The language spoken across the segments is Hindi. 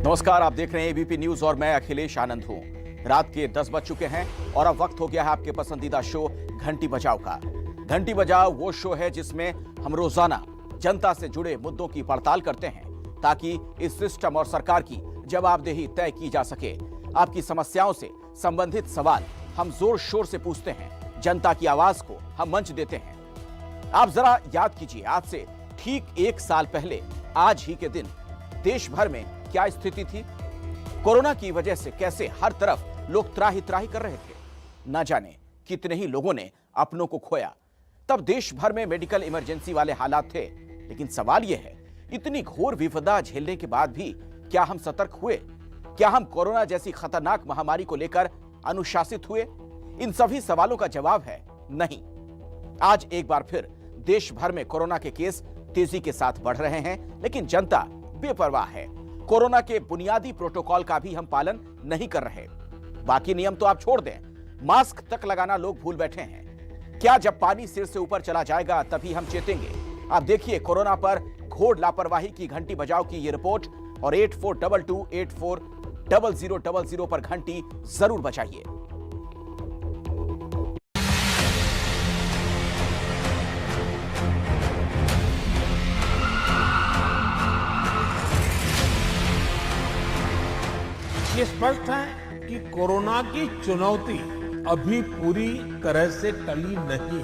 नमस्कार, आप देख रहे हैं एबीपी न्यूज और मैं अखिलेश आनंद हूं। रात के 10 बज चुके हैं और अब वक्त हो गया है आपके पसंदीदा शो घंटी बजाओ का। घंटी बजाओ वो शो है जिसमें हम रोजाना जनता से जुड़े मुद्दों की पड़ताल करते हैं ताकि इस सिस्टम और सरकार की जवाबदेही तय की जा सके। आपकी समस्याओं से संबंधित सवाल हम जोर शोर से पूछते हैं, जनता की आवाज को हम मंच देते हैं। आप जरा याद कीजिए, आज से ठीक 1 साल पहले आज ही के दिन देश भर में क्या स्थिति थी। कोरोना की वजह से कैसे हर तरफ लोग त्राही त्राही कर रहे थे। न जाने कितने ही लोगों ने अपनों को खोया। तब देश भर में मेडिकल इमरजेंसी वाले हालात थे। लेकिन सवाल यह है, इतनी घोर विपदा झेलने के बाद भी क्या हम सतर्क हुए? क्या हम कोरोना जैसी खतरनाक महामारी को लेकर अनुशासित हुए? इन सभी सवालों का जवाब है नहीं। आज एक बार फिर देश भर में कोरोना के केस तेजी के साथ बढ़ रहे हैं, लेकिन जनता बेपरवाह है। कोरोना के बुनियादी प्रोटोकॉल का भी हम पालन नहीं कर रहे। बाकी नियम तो आप छोड़ दें, मास्क तक लगाना लोग भूल बैठे हैं। क्या जब पानी सिर से ऊपर चला जाएगा तभी हम चेतेंगे? आप देखिए, कोरोना पर घोर लापरवाही की घंटी बजाओ की ये रिपोर्ट और 8422840000 पर घंटी जरूर बजाइए। ये स्पष्ट है कि कोरोना की चुनौती अभी पूरी तरह से टली नहीं है।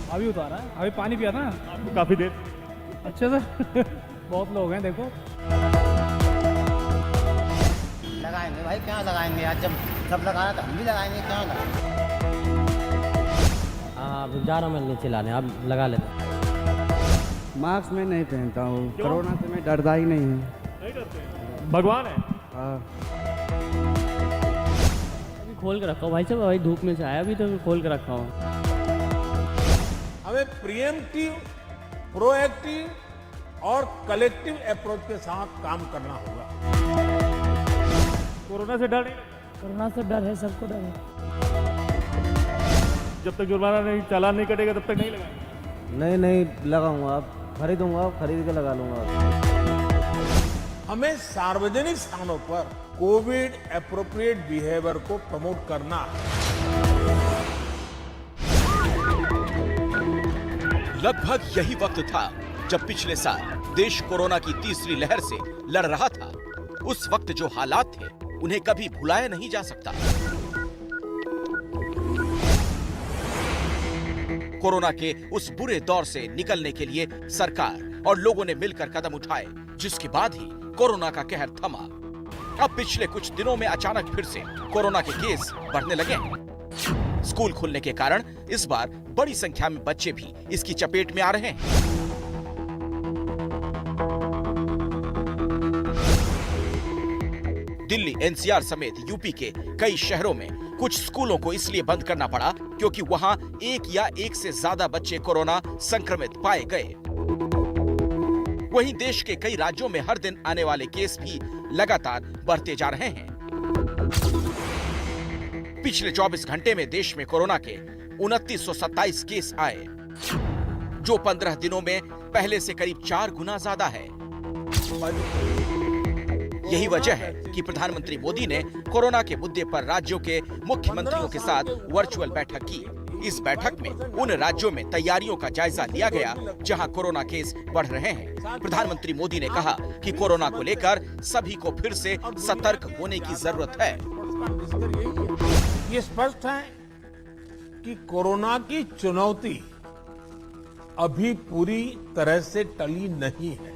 अभी उतारा है, अभी पानी पिया था आपको काफी देर। अच्छे से बहुत लोग हैं देखो। लगाएंगे भाई, क्या लगाएंगे? आज जब सब लगाना तो हम भी लगाएंगे, क्या लगाएंगे? हाँ, जा रहा हूँ मैं नीचे लाने, आप लगा लेते। मास्क मैं नहीं पहनता हूँ, कोरोना से मैं डरता ही नहीं हूँ। नहीं डरते हैं? भगवान है। हाँ। अभी खोल के रखा हूँ भाई साहब, भाई धूप में से आया, अभी तो खोल के रखा हूँ। हमें प्रिएम्प्टिव, प्रोएक्टिव और कलेक्टिव अप्रोच के साथ काम करना होगा। कोरोना से डर नहीं? कोरोना से डर है, सबको डर है। जब तक जुर्माना नहीं, चालान नहीं कटेगा तब तक नहीं लगाएंगे। नहीं लगाऊंगा, आप खरीदूंगा, खरीद के लगा लूंगा। हमें सार्वजनिक स्थानों पर कोविड एप्रोप्रिएट बिहेवियर को प्रमोट करना है। लगभग यही वक्त था जब पिछले साल देश कोरोना की तीसरी लहर से लड़ रहा था। उस वक्त जो हालात थे उन्हें कभी भुलाया नहीं जा सकता। कोरोना के उस बुरे दौर से निकलने के लिए सरकार और लोगों ने मिलकर कदम उठाए, जिसके बाद ही कोरोना का कहर थमा। अब पिछले कुछ दिनों में अचानक फिर से कोरोना के केस बढ़ने लगे हैं। स्कूल खुलने के कारण इस बार बड़ी संख्या में बच्चे भी इसकी चपेट में आ रहे हैं। दिल्ली, एनसीआर समेत यूपी के कई शहरों में कुछ स्कूलों को इसलिए बंद करना पड़ा क्योंकि वहां एक या एक से ज्यादा बच्चे कोरोना संक्रमित पाए गए। वहीं देश के कई राज्यों में हर दिन आने वाले केस भी लगातार बढ़ते जा रहे हैं। पिछले 24 घंटे में देश में कोरोना के 2927 केस आए, जो 15 दिनों में पहले से करीब 4 गुना ज्यादा है। यही वजह है कि प्रधानमंत्री मोदी ने कोरोना के मुद्दे पर राज्यों के मुख्यमंत्रियों के साथ वर्चुअल बैठक की। इस बैठक में उन राज्यों में तैयारियों का जायजा लिया गया जहां कोरोना केस बढ़ रहे हैं। प्रधानमंत्री मोदी ने कहा कि कोरोना को लेकर सभी को फिर से सतर्क होने की जरूरत है। ये स्पष्ट है कि कोरोना की चुनौती अभी पूरी तरह से टली नहीं है।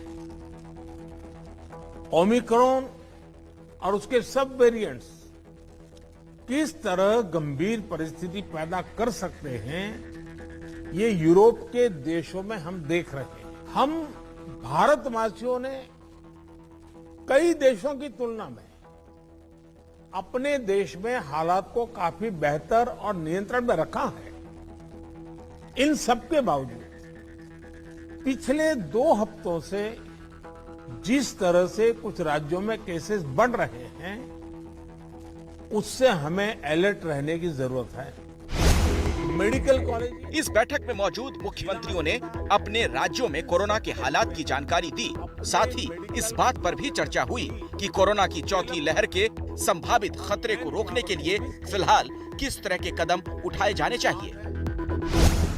ओमिक्रॉन और उसके सब वेरिएंट्स किस तरह गंभीर परिस्थिति पैदा कर सकते हैं, ये यूरोप के देशों में हम देख रहे हैं। हम भारतवासियों ने कई देशों की तुलना में अपने देश में हालात को काफी बेहतर और नियंत्रण में रखा है। इन सब के बावजूद पिछले 2 हफ्तों से जिस तरह से कुछ राज्यों में केसेस बढ़ रहे हैं, उससे हमें अलर्ट रहने की जरूरत है। Medical college. इस बैठक में मौजूद मुख्यमंत्रियों ने अपने राज्यों में कोरोना के हालात की जानकारी दी। साथ ही इस बात पर भी चर्चा हुई कि कोरोना की चौथी लहर के संभावित खतरे को रोकने के लिए फिलहाल किस तरह के कदम उठाए जाने चाहिए।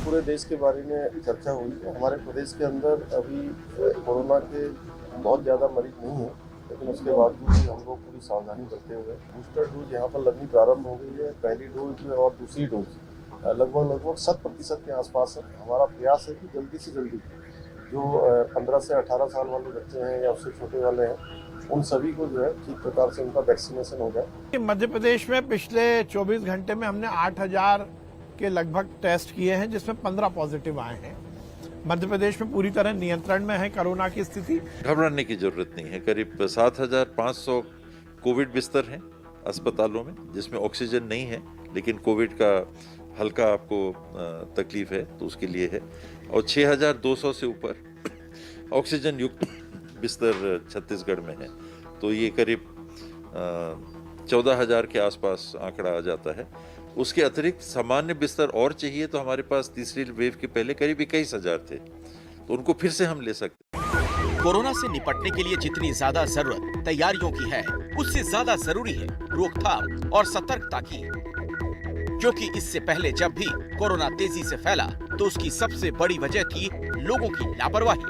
पूरे देश के बारे में चर्चा हुई है। हमारे प्रदेश के अंदर अभी कोरोना के बहुत ज़्यादा मरीज नहीं हैं, लेकिन उसके बावजूद भी हम लोग पूरी सावधानी बरते हुए बूस्टर डोज यहाँ पर लगनी प्रारंभ हो गई है। पहली डोज में और दूसरी डोज लगभग 100% के आसपास है। हमारा प्रयास है कि जल्दी से जल्दी जो 15 से 18 साल वाले बच्चे हैं या उससे छोटे वाले हैं, उन सभी को जो है ठीक प्रकार से उनका वैक्सीनेशन हो जाए। मध्य प्रदेश में पिछले 24 घंटे में हमने 8000 के लगभग टेस्ट किए हैं, जिसमें 15 पॉजिटिव आए हैं। मध्य प्रदेश में पूरी तरह नियंत्रण में है कोरोना की स्थिति। घबराने की जरूरत नहीं है। करीब 7500 कोविड बिस्तर हैं अस्पतालों में, जिसमें ऑक्सीजन नहीं है, लेकिन कोविड का हल्का आपको तकलीफ है तो उसके लिए है। और 6200 से ऊपर ऑक्सीजन युक्त बिस्तर छत्तीसगढ़ में है, तो ये करीब 14000 के आसपास आंकड़ा आ जाता है। उसके अतिरिक्त सामान्य बिस्तर और चाहिए तो हमारे पास तीसरी वेव के पहले करीब 21000 थे, तो उनको फिर से हम ले सकते हैं। कोरोना से निपटने के लिए जितनी ज्यादा जरूरत तैयारियों की है, उससे ज्यादा जरूरी है रोकथाम और सतर्कता की, क्योंकि इससे पहले जब भी कोरोना तेजी से फैला तो उसकी सबसे बड़ी वजह थी लोगों की लापरवाही।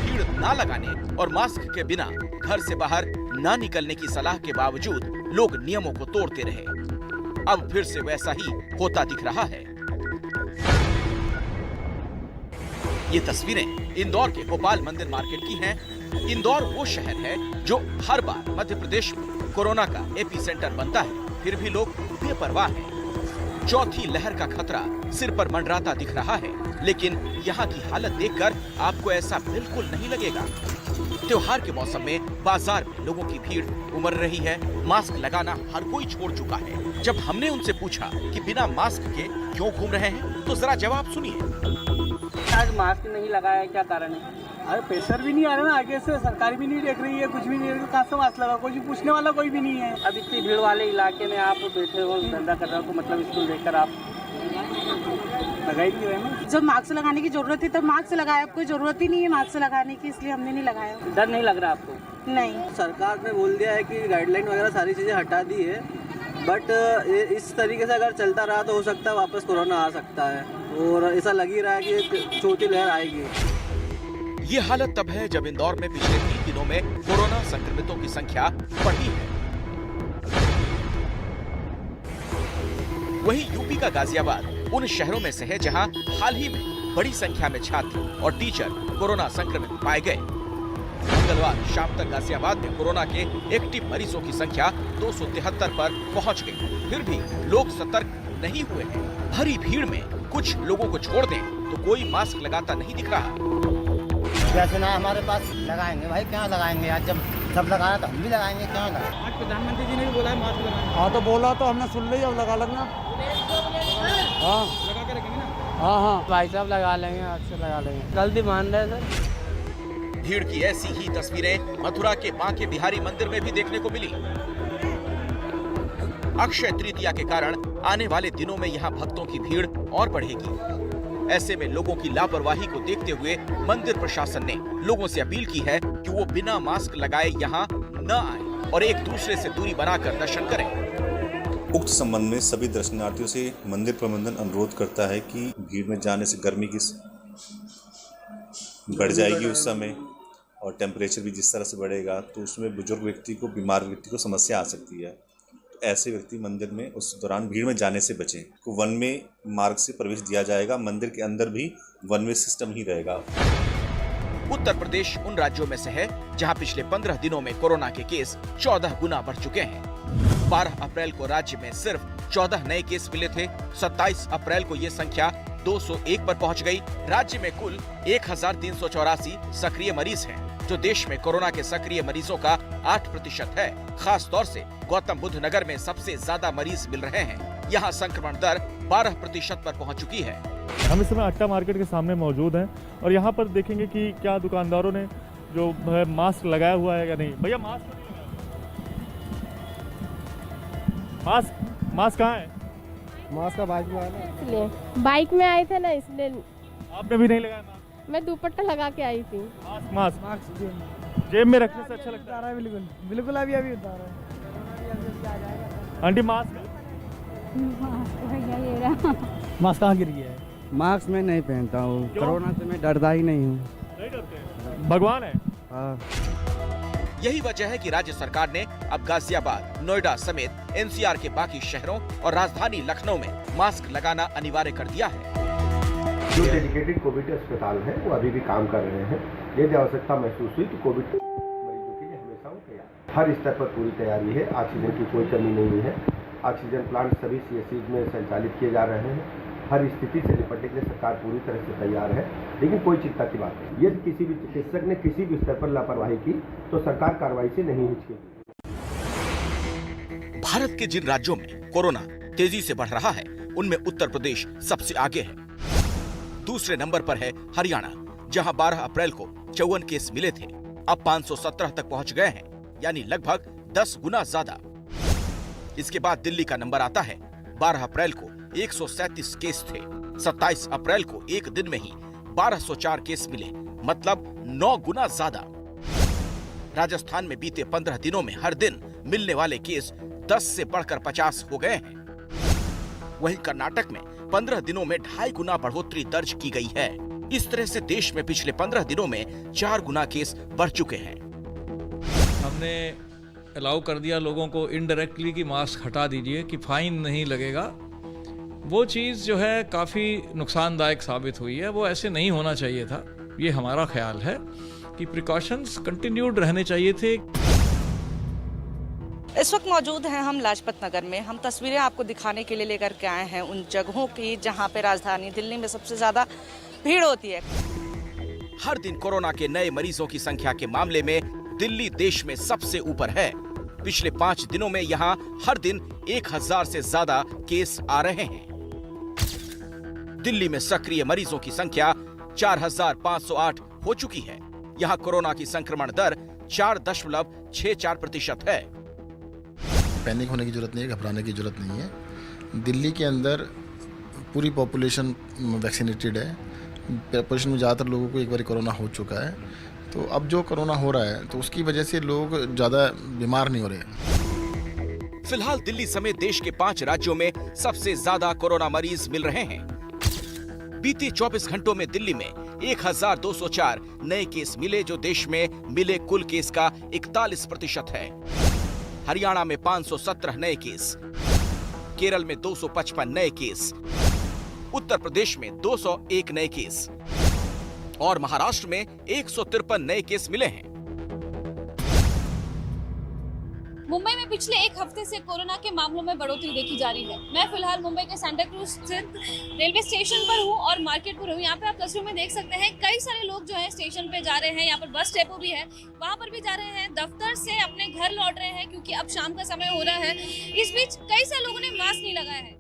भीड़ ना लगाने और मास्क के बिना घर से बाहर ना निकलने की सलाह के बावजूद लोग नियमों को तोड़ते रहे। अब फिर से वैसा ही होता दिख रहा है। ये तस्वीरें इंदौर के गोपाल मंदिर मार्केट की हैं। इंदौर वो शहर है जो हर बार मध्य प्रदेश में कोरोना का एपी सेंटर बनता है, फिर भी लोग बेपरवाह हैं। चौथी लहर का खतरा सिर पर मंडराता दिख रहा है, लेकिन यहाँ की हालत देखकर आपको ऐसा बिल्कुल नहीं लगेगा। त्योहार के मौसम में बाजार में लोगों की भीड़ उमड़ रही है। मास्क लगाना हर कोई छोड़ चुका है। जब हमने उनसे पूछा कि बिना मास्क के क्यों घूम रहे हैं, तो जरा जवाब सुनिए। आज मास्क नहीं लगाया है, क्या कारण है? अरे प्रेशर भी नहीं आ रहा ना आगे से, सरकार भी नहीं देख रही है, कुछ भी नहीं, कहाँ से मास्क लगा, कोई पूछने वाला कोई भी नहीं है। अब इतनी भीड़ वाले इलाके में आप बैठे हो, धंधा कर रहे हो, तो मतलब इसको देखकर आप लगाएंगे ना। जब मास्क लगाने की जरूरत थी तब मास्क लगाया, अब कोई जरूरत ही नहीं है मास्क लगाने की, इसलिए हमने नहीं लगाया। डर नहीं लग रहा आपको? नहीं। सरकार ने बोल दिया है कि गाइडलाइन वगैरह सारी चीज़ें हटा दी है, बट इस तरीके से अगर चलता रहा तो हो सकता है वापस कोरोना आ सकता है, और ऐसा लग ही रहा है कि चौथी लहर आएगी। ये हालत तब है जब इंदौर में पिछले 3 दिनों में कोरोना संक्रमितों की संख्या बढ़ी है। वहीं यूपी का गाजियाबाद उन शहरों में से है जहां हाल ही में बड़ी संख्या में छात्र और टीचर कोरोना संक्रमित पाए गए। मंगलवार शाम तक गाजियाबाद में कोरोना के एक्टिव मरीजों की संख्या 273 पर पहुंच गई। फिर भी लोग सतर्क नहीं हुए हैं। भरी भीड़ में कुछ लोगों को छोड़ दें तो कोई मास्क लगाता नहीं दिख रहा। जैसे ना हमारे पास लगाएंगे भाई, क्या लगाएंगे? आज जब सब लगाना तो हम भी लगाएंगे, क्यों लगाएंगे? आज प्रधानमंत्री जी ने भी बोला है मास्क लगाना। हाँ तो बोला तो हमने सुन लिया, अब लगा लगना। हाँ लगा के रखेंगे ना। हाँ हाँ भाई साहब लगा लेंगे, आज से लगा लेंगे, गलती मान रहे हैं सर। भीड़ की ऐसी ही तस्वीरें मथुरा के बांके बिहारी मंदिर में भी देखने को मिली। अक्षय तृतीया के कारण आने वाले दिनों में यहाँ भक्तों की भीड़ और बढ़ेगी। ऐसे में लोगों की लापरवाही को देखते हुए मंदिर प्रशासन ने लोगों से अपील की है कि वो बिना मास्क लगाए यहाँ न आए और एक दूसरे से दूरी बनाकर दर्शन करें। उक्त संबंध में सभी दर्शनार्थियों से मंदिर प्रबंधन अनुरोध करता है कि भीड़ में जाने से गर्मी की बढ़ जाएगी उस समय, और टेम्परेचर भी जिस तरह से बढ़ेगा तो उसमें बुजुर्ग व्यक्ति को, बीमार व्यक्ति को समस्या आ सकती है। तो ऐसे व्यक्ति मंदिर में उस दौरान भीड़ में जाने से बचें। को वन वे मार्ग से प्रवेश दिया जाएगा, मंदिर के अंदर भी वन वे सिस्टम ही रहेगा। उत्तर प्रदेश उन राज्यों में से है जहां पिछले 15 दिनों में कोरोना के केस 14 गुना बढ़ चुके हैं। 12 अप्रैल को राज्य में सिर्फ 14 नए केस मिले थे। 27 अप्रैल को ये संख्या 201 पर पहुंच गई। राज्य में कुल 1384 सक्रिय मरीज हैं, जो देश में कोरोना के सक्रिय मरीजों का 8% है। खास तौर से गौतम बुद्ध नगर में सबसे ज्यादा मरीज मिल रहे हैं। यहाँ संक्रमण दर 12% पर पहुंच चुकी है। हम इस समय अट्टा मार्केट के सामने मौजूद हैं और यहाँ पर देखेंगे कि क्या दुकानदारों ने जो है मास्क लगाया हुआ है या नहीं। भैया मास्क कहाँ है? मास्क का बाइक में आया इसलिए बाइक में आए थे ना, इसलिए आपने भी नहीं लगाया मास्क? मैं दुपट्टा लगा के आई थी। मास्क जेब में रखने से अच्छा लगता है। बिल्कुल अभी उतारा है। आंटी मास्क मास्क कहाँ गिर गया है? मास्क मैं नहीं पहनता हूँ, कोरोना से मैं डरता ही नहीं हूँ। नहीं डरते? भगवान है। हाँ। यही वजह है कि राज्य सरकार ने अब गाजियाबाद, नोएडा समेत एनसीआर के बाकी शहरों और राजधानी लखनऊ में मास्क लगाना अनिवार्य कर दिया है। जो डेडिकेटेड कोविड अस्पताल हैं वो अभी भी काम कर रहे हैं। यदि आवश्यकता महसूस हुई तो कोविड मरीजों के लिए हमेशा वो तैयार, हर स्तर पर पूरी तैयारी है। ऑक्सीजन की कोई कमी नहीं है। ऑक्सीजन प्लांट सभी सीएचसी में संचालित किए जा रहे हैं। हर स्थिति से निपटने के लिए सरकार पूरी तरह से तैयार है, लेकिन कोई चिंता की बात नहीं। यदि किसी भी चिकित्सक ने किसी भी स्तर पर लापरवाही की तो सरकार कार्रवाई से नहीं हिचकेगी। भारत के जिन राज्यों में कोरोना तेजी से बढ़ रहा है, उनमें उत्तर प्रदेश सबसे आगे है। दूसरे नंबर पर है हरियाणा, जहां 12 अप्रैल को 54 केस मिले थे, अब 517 तक पहुंच गए हैं, यानी लगभग 10 गुना ज्यादा। इसके बाद दिल्ली का नंबर आता है। 12 अप्रैल को 137 केस थे, 27 अप्रैल को एक दिन में ही 1204 केस मिले, मतलब 9 गुना ज्यादा। राजस्थान में बीते 15 दिनों में हर दिन मिलने वाले केस 10 से बढ़कर 50 हो गए हैं। वहीं कर्नाटक में 15 दिनों में 2.5 गुना बढ़ोतरी दर्ज की गई है। इस तरह से देश में पिछले 15 दिनों में 4 गुना केस बढ़ चुके हैं। हमने अलाउ कर दिया लोगों को इनडायरेक्टली कि मास्क हटा दीजिए, कि फाइन नहीं लगेगा। वो चीज़ जो है काफ़ी नुकसानदायक साबित हुई है। वो ऐसे नहीं होना चाहिए था। ये हमारा ख्याल है कि प्रिकॉशंस कंटिन्यूड रहने चाहिए थे। इस वक्त मौजूद हैं हम लाजपत नगर में। हम तस्वीरें आपको दिखाने के लिए लेकर के आए हैं उन जगहों की जहां पे राजधानी दिल्ली में सबसे ज्यादा भीड़ होती है। हर दिन कोरोना के नए मरीजों की संख्या के मामले में दिल्ली देश में सबसे ऊपर है। पिछले 5 दिनों में यहाँ हर दिन 1000 से ज्यादा केस आ रहे हैं। दिल्ली में सक्रिय मरीजों की संख्या 4508 हो चुकी है। यहाँ कोरोना की संक्रमण दर 4.64% है। पैनिक होने की जरूरत नहीं है, घबराने की जरूरत नहीं है। दिल्ली के अंदर पूरी पॉपुलेशन वैक्सीनेटेड है। पॉपुलेशन में ज़्यादातर लोगों को एक बार कोरोना हो चुका है, तो अब जो कोरोना हो रहा है तो उसकी वजह से लोग ज़्यादा बीमार नहीं हो रहे। फिलहाल दिल्ली समेत देश के 5 राज्यों में सबसे ज्यादा कोरोना मरीज मिल रहे हैं। बीते 24 घंटों में दिल्ली में 1204 नए केस मिले, जो देश में मिले कुल केस का 41% है। हरियाणा में 517 नए केस, केरल में 255 नए केस, उत्तर प्रदेश में 201 नए केस और महाराष्ट्र में 153 नए केस मिले हैं। मुंबई में पिछले एक हफ्ते से कोरोना के मामलों में बढ़ोतरी देखी जा रही है। मैं फिलहाल मुंबई के सेंटा क्रूज स्थित रेलवे स्टेशन पर हूँ और मार्केट पर हूँ। यहाँ पे आप तस्वीर में देख सकते हैं कई सारे लोग जो हैं स्टेशन पे जा रहे हैं। यहाँ पर बस डेपो भी है, वहाँ पर भी जा रहे हैं। दफ्तर से अपने घर लौट रहे हैं क्योंकि अब शाम का समय हो रहा है। इस बीच कई सारे लोगों ने मास्क नहीं लगाया है।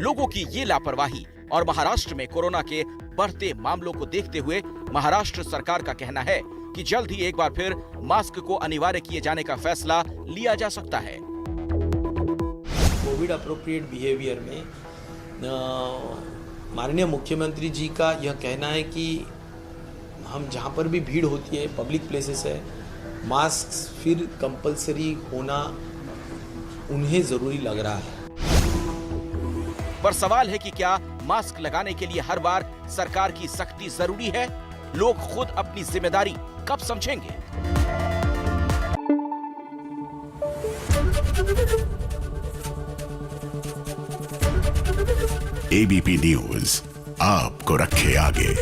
लोगों की ये लापरवाही और महाराष्ट्र में कोरोना के बढ़ते मामलों को देखते हुए महाराष्ट्र सरकार का कहना है कि जल्द ही एक बार फिर मास्क को अनिवार्य किए जाने का फैसला लिया जा सकता है। कोविड अप्रोप्रिएट बिहेवियर में माननीय मुख्यमंत्री जी का यह कहना है कि हम जहां पर भी भीड़ होती है, पब्लिक प्लेसेस है, मास्क फिर कंपलसरी होना उन्हें जरूरी लग रहा है। पर सवाल है कि क्या मास्क लगाने के लिए हर बार सरकार की सख्ती जरूरी है? लोग खुद अपनी जिम्मेदारी कब समझेंगे? एबीपी न्यूज आपको रखे आगे।